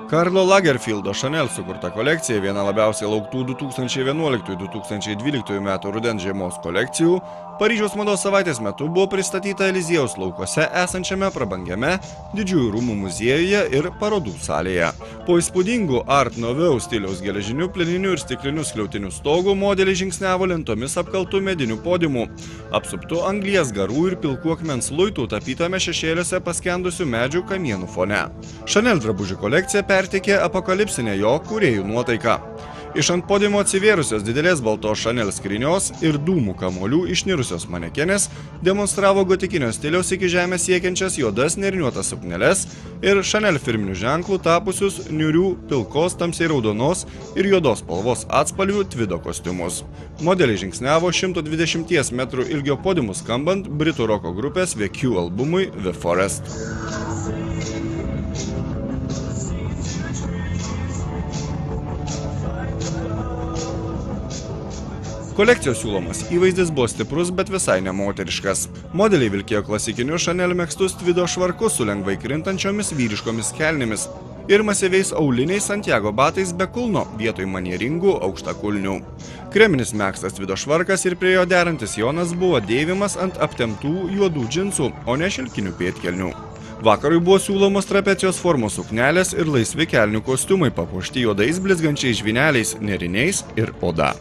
Karlo Lagerfieldo Chanel sukurta kolekcija, viena labiausiai lauktų 2011-2012 metų rudens žiemos kolekcijų, Paryžiaus mados savaitės metu buvo pristatyta Eliziejaus laukuose esančiame prabangiame Didžiųjų rūmų muziejuje ir parodų salėje. Po įspūdingų Art Nouveau stiliaus geležinių, pleninių ir stiklinių skliautinių stogų modeliai žingsniavo lentomis apkaltų medinių podiumų, apsuptų anglies garų ir pilkų akmens luitų tapytame šešėliuose paskendusių medžių kamienų fone. Chanel drabužių kolekcija perteikė apokalipsinę jo kūrėjų nuotaiką. Iš ant podiumo atsivėrusios didelės baltos Chanel skrynios ir dūmų kamuolių išnirusios manekenės demonstravo gotikinio stiliaus iki žemės siekiančias juodas nėriniuotas sukneles ir Chanel firminių ženklų tapusius niurių, pilkos, tamsiai raudonos ir juodos spalvos atspalvių tvido kostiumus. Modeliai žingsniavo 120 metrų ilgio podiumų skambant britų roko grupės The Q albumui The Forest. Kolekcijos siūlomas įvaizdis buvo stiprus, bet visai nemoteriškas. Modeliai vilkėjo klasikinius Chanel megztus tvido švarkus su lengvai krintančiomis vyriškomis kelnėmis ir masyviais auliniais Santiago batais be kulno vietoj manieringų aukštakulnių. Kreminis megztas tvido švarkas ir prie jo derantis jonas buvo dėvimas ant aptemptų juodų džinsų, o ne šilkinių pėdkelnių. Vakarui buvo siūlomos trapecijos formos suknelės ir laisvi kelnių kostiumai papuošti juodais blizgančiais žvyneliais, nėriniais ir oda.